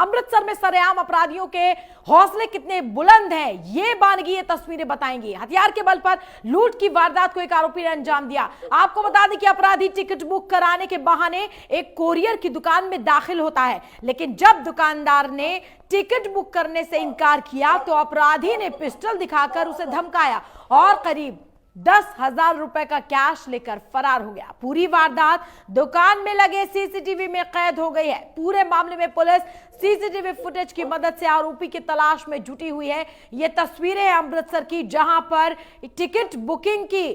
अमृतसर में सरेआम अपराधियों के हौसले कितने बुलंद हैं, ये बानगी ये तस्वीरें बताएंगी। हथियार के बल पर लूट की वारदात को एक आरोपी ने अंजाम दिया। आपको बता दें कि अपराधी टिकट बुक कराने के बहाने एक कोरियर की दुकान में दाखिल होता है, लेकिन जब दुकानदार ने टिकट बुक करने से इनकार किया तो अपराधी ने पिस्टल दिखाकर उसे धमकाया और करीब 10,000 रुपए का कैश लेकर फरार हो गया। पूरी वारदात दुकान में लगे सीसीटीवी में कैद हो गई है। पूरे मामले में पुलिस सीसीटीवी फुटेज की मदद से आरोपी की तलाश में जुटी हुई है। ये तस्वीरें हैं अमृतसर की, जहां पर टिकट बुकिंग की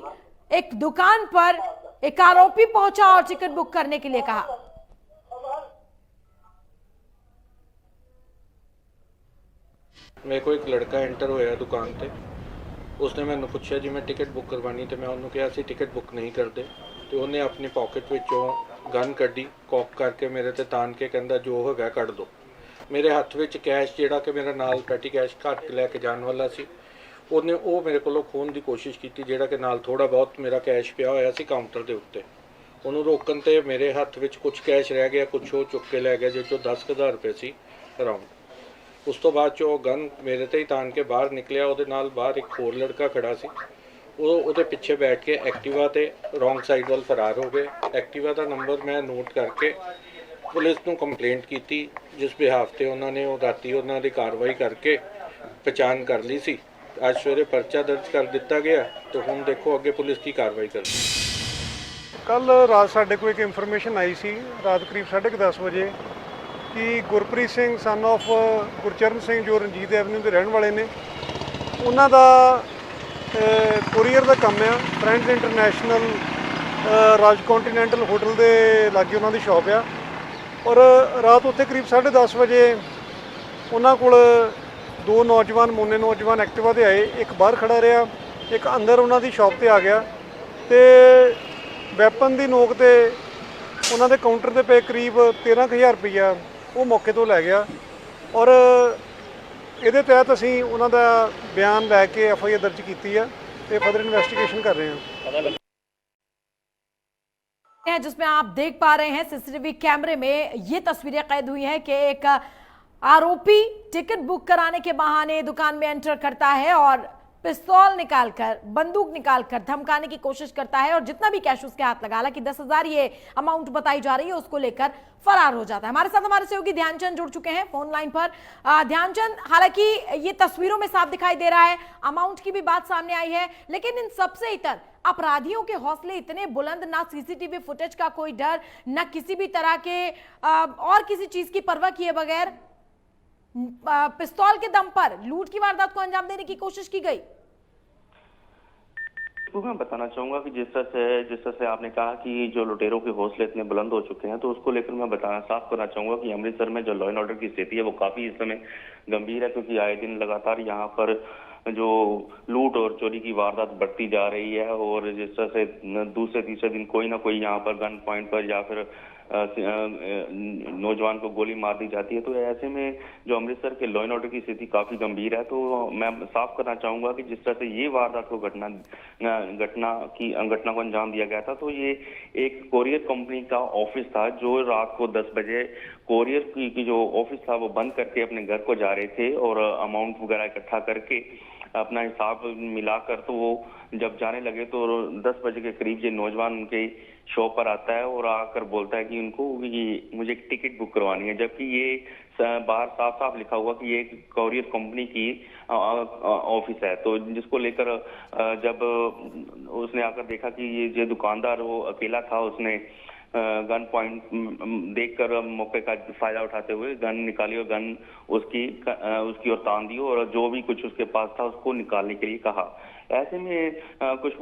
एक दुकान पर एक आरोपी पहुंचा और टिकट बुक करने के लिए कहा। मेरे को एक लड़का एंटर होया दुकान ते, उसने मैंने पूछा जी मैं टिकट बुक करवानी, तो मैं उन्होंने कहा सी टिकट बुक नहीं करते। तो उन्हें अपनी पॉकेट विचों गन कड्डी, कॉक करके मेरे ते तान के कहंदा जो होगा कढ़ दो। मेरे हत्थ विच कैश जिहड़ा कि मेरा नाल पैटी कैश घट लैके जाण वाला सी, उन्हें वो मेरे कोलों खोहण दी कोशिश की, जिहड़ा कि नाल थोड़ा बहुत मेरा कैश पिया होया सी काउंटर दे उत्ते। उन्होंने रोकण ते मेरे हत्थ विच कुछ कैश रह गया, कुछ वो चुक के लै गया, जिस चों 10,000 रुपए सी अराउंड। उस तो बाद चो गन मेरे ते ही तान के बाहर निकलिया। उहदे नाल बाहर एक होर लड़का खड़ा सी, वो उहदे पिछे बैठ के एक्टिवा ते रोंग साइड वाल फरार हो गए। एक्टिवा का नंबर मैं नोट करके पुलिस नूं कंप्लेंट की, जिस बिहाफ ते उन्होंने राती उन्हों की कार्रवाई करके पहचान कर ली सी। आज सवेरे परचा दर्ज कर दिता गया, तो हुण देखो अगे पुलिस की कार्रवाई करती। कल रात साडे को एक इंफॉर्मेशन आई सी, रात करीब 10:30 बजे कि गुरप्रीत सिंह सन ऑफ गुरचरण सिंह जो रंजीत एवन्यू के रहने वाले ने, उन्हों का कुरीयर का काम है। फ्रेंड्स इंटरनेशनल राज कॉन्टीनेंटल होटल के लागे उन्होंने शॉप आ, और रात उत्थे करीब 10:30 बजे उन्होंने कोल दो नौजवान मोने नौजवान एक्टिवा ते आए। एक बाहर खड़ा रहा, एक अंदर उन्होंने शॉप पर आ गया, तो वैपन की नोक ते उन्होंने काउंटर पर पे करीब 13,000 रुपया वो मौके तो लै गया। और ये तहत असी उन्हों का बयान लैके FIR दर्ज की है, तो फर्दर इन्वेस्टिगेशन कर रहे हैं। जिसमें आप देख पा रहे हैं सीसीटीवी कैमरे में ये तस्वीरें कैद हुई हैं कि एक आरोपी टिकट बुक कराने के बहाने दुकान में एंटर करता है और पिस्तौल निकालकर, बंदूक निकालकर धमकाने की कोशिश करता है और जितना भी कैश उसके हाथ लगा, हालांकि 10,000 ये अमाउंट बताई जा रही है, उसको लेकर फरार हो जाता है। हमारे साथ हमारे सहयोगी ध्यानचंद जुड़ चुके हैं फोन लाइन पर। ध्यानचंद, हालांकि ये तस्वीरों में साफ दिखाई दे रहा है, अमाउंट की भी बात सामने आई है, लेकिन इन सबसे इतर अपराधियों के हौसले इतने बुलंद, ना सीसीटीवी फुटेज का कोई डर, ना किसी भी तरह के और किसी चीज की परवाह किए बगैर पिस्तौल के दम पर लूट की वारदात को अंजाम देने की कोशिश की गई। तो मैं बताना चाहूंगा कि जिस तरह से आपने कहा कि जो लुटेरों के हौसले इतने बुलंद हो चुके हैं, तो उसको लेकर मैं साफ करना चाहूंगा कि अमृतसर में जो लॉ एंड ऑर्डर की स्थिति है वो काफी इस समय गंभीर है, क्योंकि आए दिन लगातार यहाँ पर जो लूट और चोरी की वारदात बढ़ती जा रही है, और जिस तरह से दूसरे तीसरे दिन कोई ना कोई यहाँ पर गन पॉइंट पर या फिर नौजवान को गोली मार दी जाती है। तो ऐसे में जो अमृतसर के लॉ एंड ऑर्डर की स्थिति काफी गंभीर है। तो मैं साफ करना चाहूंगा कि जिस तरह से ये वारदात को घटना को अंजाम दिया गया था, तो ये एक कोरियर कंपनी का ऑफिस था, जो रात को 10 बजे कोरियर की जो ऑफिस था वो बंद करके अपने घर को जा रहे थे, और अमाउंट वगैरह इकट्ठा करके अपना हिसाब मिलाकर तो वो जब जाने लगे तो 10 बजे के करीब ये नौजवान उनके शॉप पर आता है और आकर बोलता है कि उनको ये मुझे एक टिकट बुक करवानी है, जबकि ये बाहर साफ साफ लिखा हुआ कि ये कोरियर कंपनी की ऑफिस है। तो जिसको लेकर जब उसने आकर देखा कि ये जो दुकानदार वो अकेला था, उसने गन पॉइंट देखकर मौके का फायदा उठाते हुए गन निकाली और गन उसकी ओर तान दी, और जो भी कुछ उसके पास था उसको निकालने के लिए कहा। ऐसे में कुछ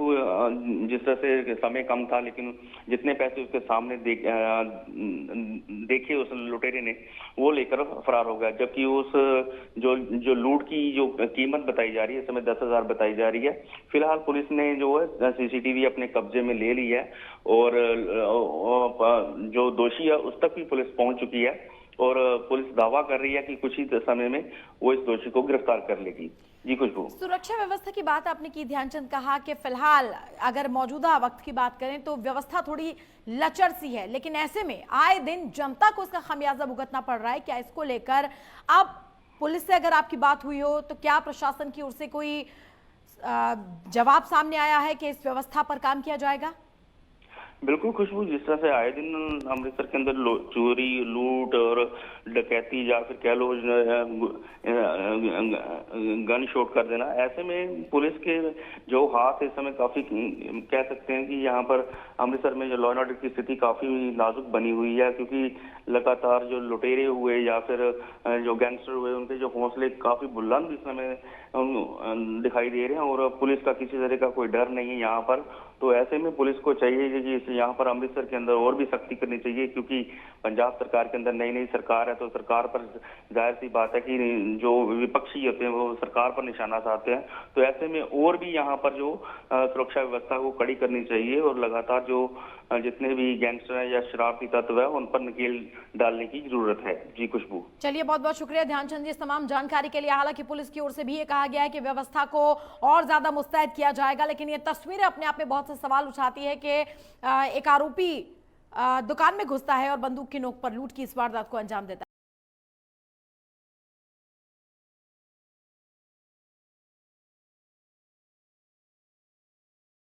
जिस तरह से समय कम था, लेकिन जितने पैसे उसके सामने देखे उस लुटेरे ने, वो लेकर फरार हो गया। जबकि उस जो लूट की जो कीमत बताई जा रही है, इस समय 10,000 बताई जा रही है। फिलहाल पुलिस ने जो है CCTV अपने कब्जे में ले ली है, और जो दोषी है उस तक भी पुलिस पहुंच चुकी है। और पुलिस दावा कर रही है कि कुछ ही समय में वो इस दोषी को गिरफ्तार कर लेगी। जी खुशबू। सुरक्षा व्यवस्था की बात आपने की, ध्यानचंद, कहा कि फिलहाल अगर मौजूदा वक्त की बात करें तो व्यवस्था थोड़ी लचर सी है, लेकिन ऐसे में आए दिन जनता को इसका खमियाजा भुगतना पड़ रहा है। क्या इसको लेकर अब पुलिस से अगर आपकी बात हुई हो तो क्या प्रशासन की ओर से कोई जवाब सामने आया है कि इस व्यवस्था पर काम किया जाएगा? बिल्कुल खुशबू, जिस तरह से आए दिन अमृतसर के अंदर चोरी, लूट और डकैती या फिर कह लो गन शॉट कर देना, ऐसे में पुलिस के जो हाथ इस समय काफी कह सकते हैं कि यहाँ पर अमृतसर में जो लॉ एंड ऑर्डर की स्थिति काफी नाजुक बनी हुई है, क्योंकि लगातार जो लुटेरे हुए या फिर जो गैंगस्टर हुए उनके जो हौसले काफी बुलंद इस समय दिखाई दे रहे हैं और पुलिस का किसी तरह का कोई डर नहीं है यहाँ पर। तो ऐसे में पुलिस को चाहिए कि यहाँ पर अमृतसर के अंदर और भी सख्ती करनी चाहिए, क्योंकि पंजाब सरकार के अंदर नई नई सरकार है, तो सरकार पर जाहिर सी बात है कि जो विपक्षी होते हैं वो सरकार पर निशाना साधते हैं। तो ऐसे में और भी यहाँ पर जो सुरक्षा व्यवस्था को कड़ी करनी चाहिए और लगातार जो जितने भी गैंगस्टर हैं या शरारती तत्व है उन पर नकेल डालने की जरूरत है। जी खुशबू। चलिए, बहुत बहुत शुक्रिया ध्यानचंद जी इस तमाम जानकारी के लिए। हालांकि पुलिस की ओर से भी ये कहा गया है कि व्यवस्था को और ज्यादा मुस्तैद किया जाएगा, लेकिन ये तस्वीरें अपने आप में बहुत से सवाल उठाती है कि एक आरोपी दुकान में घुसता है और बंदूक की नोक पर लूट की इस वारदात को अंजाम देता है।